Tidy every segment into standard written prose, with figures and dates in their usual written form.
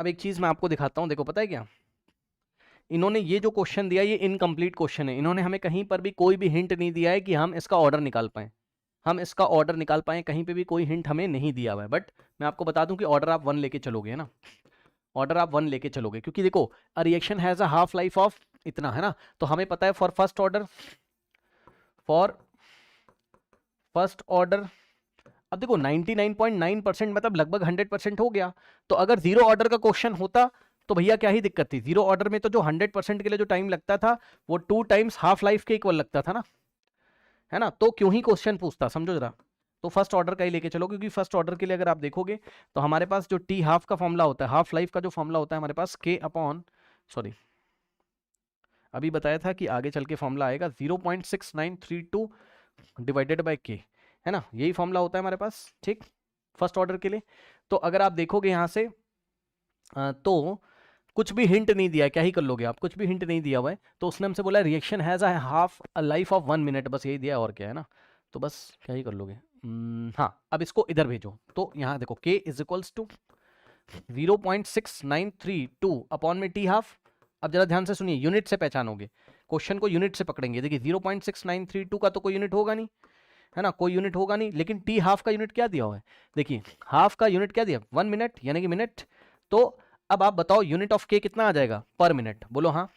अब एक चीज मैं आपको दिखाता हूं, देखो पता है क्या, इन्होंने ये जो क्वेश्चन दिया ये इनकम्प्लीट क्वेश्चन है। इन्होंने हमें कहीं पर भी कोई भी हिंट नहीं दिया है कि हम इसका ऑर्डर निकाल पाए, कहीं पे भी कोई हिंट हमें नहीं दिया हुआ है। बट मैं आपको बता दूं कि ऑर्डर आप 1 लेके चलोगे, है ना, ऑर्डर आप 1 लेके चलोगे, क्योंकि देखो a reaction has a half life of इतना, है ना, तो हमें पता है फॉर फर्स्ट ऑर्डर, अब देखो 99.9% मतलब लगभग 100% हो गया। तो अगर जीरो ऑर्डर का क्वेश्चन होता तो भैया क्या ही दिक्कत थी, जीरो ऑर्डर में तो जो 100% के लिए जो टाइम लगता था वो 2 टाइम्स हाफ लाइफ के इक्वल लगता था ना, है ना, तो क्यों ही क्वेश्चन पूछता, समझो जरा। तो फर्स्ट ऑर्डर का ही लेके चलो, क्योंकि फर्स्ट ऑर्डर के लिए अगर आप देखोगे तो हमारे पास जो टी हाफ का फॉर्मूला होता है, हाफ लाइफ का जो फॉर्मूला होता है हमारे पास के अपॉन, सॉरी अभी बताया था कि आगे चल के फॉर्मूला आएगा 0.6932 डिवाइडेड बाय के, है ना, यही फॉर्मूला होता है हमारे पास, ठीक, फर्स्ट ऑर्डर के लिए। तो अगर आप देखोगे यहां से तो कुछ भी हिंट नहीं दिया है, क्या ही कर लोगे आप, कुछ भी हिंट नहीं दिया हुआ है, तो उसने हमसे बोला reaction has a half a life of 1 minute, बस यही दिया है और क्या है ना, तो बस क्या ही कर लोगे। हाँ, अब इसको इधर भेजो, तो यहाँ देखो k is equals to 0.6932 upon में टी हाफ। अब जरा ध्यान से सुनिए, यूनिट से पहचानोगे, क्वेश्चन को यूनिट से पकड़ेंगे। देखिए 0.6932 का तो कोई यूनिट होगा नहीं, है ना, कोई यूनिट होगा नहीं, लेकिन टी हाफ का यूनिट क्या दिया हुआ है, देखिए हाफ का यूनिट क्या दिया, 1 मिनट यानी कि मिनट। तो अब आप बताओ यूनिट ऑफ के कितना आ जाएगा पर मिनट, बोलो हाँ,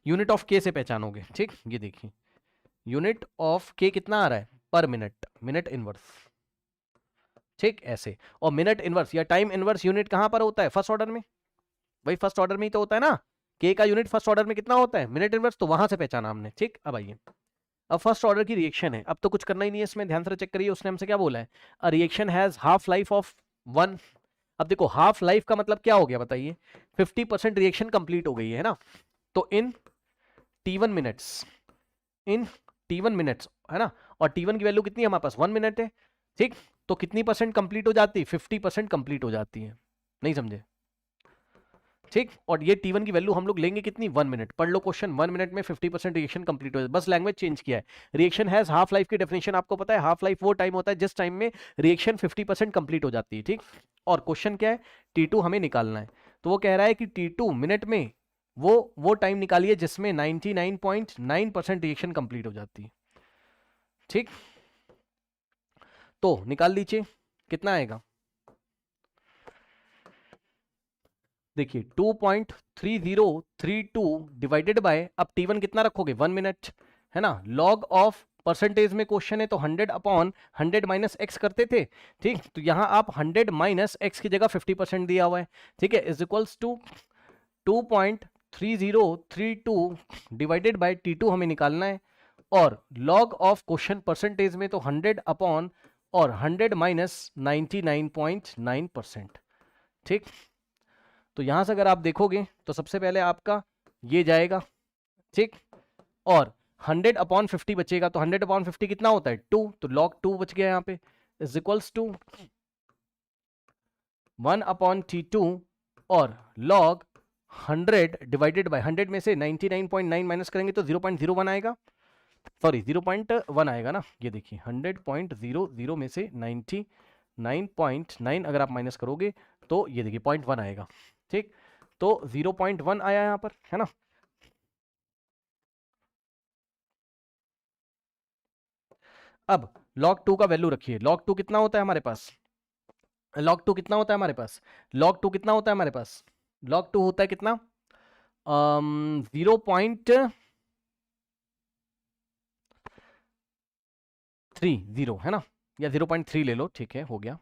यूनिट ऑफ के से पहचानोगे, ठीक, ये देखिए यूनिट ऑफ के कितना आ रहा है पर मिनट, मिनट इनवर्स, ठीक ऐसे। और मिनट इनवर्स या टाइम इनवर्स यूनिट कहां पर होता है, फर्स्ट ऑर्डर में, वही फर्स्ट ऑर्डर में ही तो होता है ना, के का यूनिट फर्स्ट ऑर्डर में कितना होता है, मिनट इनवर्स, तो वहां से पहचाना हमने, ठीक। अब आइए, अब फर्स्ट ऑर्डर की रिएक्शन है, अब तो कुछ करना ही नहीं है इसमें, ध्यान से चेक करिए उसने हमसे क्या बोला है, a reaction has half life of 1। अब देखो हाफ लाइफ का मतलब क्या हो गया बताइए, 50% रिएक्शन कंप्लीट हो गई है ना, तो इन T1 मिनट्स, इन T1 मिनट्स, है ना, और T1 की वैल्यू कितनी है हमारे पास 1 मिनट है, ठीक, तो कितनी परसेंट कंप्लीट हो जाती है, 50% कंप्लीट हो जाती है, नहीं समझे, ठीक। और ये T1 की वैल्यू हम लोग लेंगे कितनी, 1 मिनट, पढ़ लो क्वेश्चन, 1 मिनट में 50% रिएक्शन कंप्लीट हो जाए, बस लैंग्वेज चेंज किया है। रिएक्शन हैज हाफ लाइफ की डेफिनेशन आपको पता है, हाफ लाइफ वो टाइम होता है जिस टाइम में रिएक्शन 50% कंप्लीट हो जाती है, ठीक। और क्वेश्चन क्या है, T2 हमें निकालना है, तो वो कह रहा है कि T2 मिनट में वो टाइम निकालिए जिसमें 99.9% रिएक्शन कंप्लीट हो जाती है, ठीक। तो निकाल लीजिए कितना आएगा, देखिए 2.3032 डिवाइडेड बाय, अब T1 कितना रखोगे 1 मिनट, है ना, लॉग ऑफ परसेंटेज में क्वेश्चन है तो 100 अपॉन 100 माइनस एक्स करते थे, ठीक, तो यहां आप 100 माइनस एक्स की जगह 50% दिया हुआ है, ठीक है, is equals to 2.3032 divided by T2 हमें निकालना है, और लॉग ऑफ क्वेश्चन परसेंटेज में तो 100 अपॉन और 100 माइनस 99.9%, ठीक। तो यहां से अगर आप देखोगे तो सबसे पहले आपका ये जाएगा, ठीक, और 100 अपॉन 50 बचेगा, तो 100 अपॉन 50 कितना होता है 2, तो log 2 बच गया यहाँ पे, is equals to 1 upon T2 और log 100 डिवाइडेड बाय 100 में से 99.9 माइनस करेंगे तो 0.01 आएगा, सॉरी 0.1 आएगा ना, ये देखिए 100.00 में से 99.9 अगर आप माइनस करोगे तो ये देखिए 0.1 आएगा, ठीक, तो 0.1 आया यहाँ पर, है ना। अब log 2 का वैल्यू रखिए, log 2 कितना होता है हमारे पास, log 2 कितना होता है हमारे पास, log 2 कितना होता है हमारे पास, log 2 होता है कितना, 0.30 है ना, या 0.3 ले लो, ठीक है, हो गया।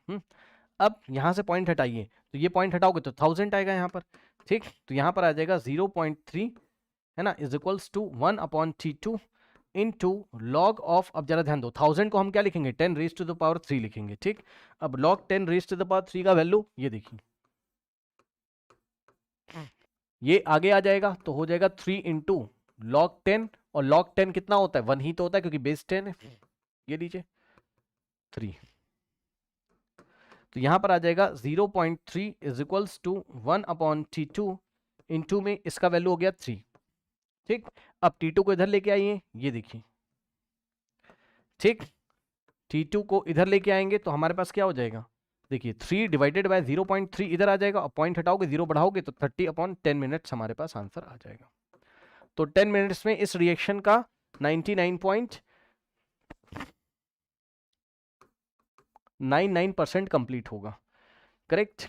अब यहां से पॉइंट हटाइए, तो ये पॉइंट हटाओगे तो 1000 आएगा यहाँ पर, ठीक, तो यहाँ पर आ जाएगा 0.3, है ना, is equals to 1 upon T2 into log of, अब जरा ध्यान दो 1000 को हम क्या लिखेंगे 10 रेज टू द पावर 3 लिखेंगे, ठीक। अब log 10 raise to the power 3 का वैल्यू ये देखिए, ये आगे आ जाएगा तो हो जाएगा 3 इंटू लॉग 10, और लॉग 10 कितना होता है 1 ही तो होता है क्योंकि बेस 10 है, ये लीजिए 3, तो यहां पर आ जाएगा 0.3 is equals to 1 upon T2 into में इसका वैल्यू हो गया 3, ठीक। अब T2 को इधर लेके आइए, ये देखिए, ठीक, T2 को इधर लेके आएंगे तो हमारे पास क्या हो जाएगा देखिए 3 डिवाइडेड बाय 0.3 इधर आ जाएगा, और पॉइंट हटाओगे 0 बढ़ाओगे तो 30/10 मिनट्स हमारे पास आंसर आ जाएगा। तो 10 मिनट्स में इस रिएक्शन का 99.99% कंप्लीट होगा। करेक्ट।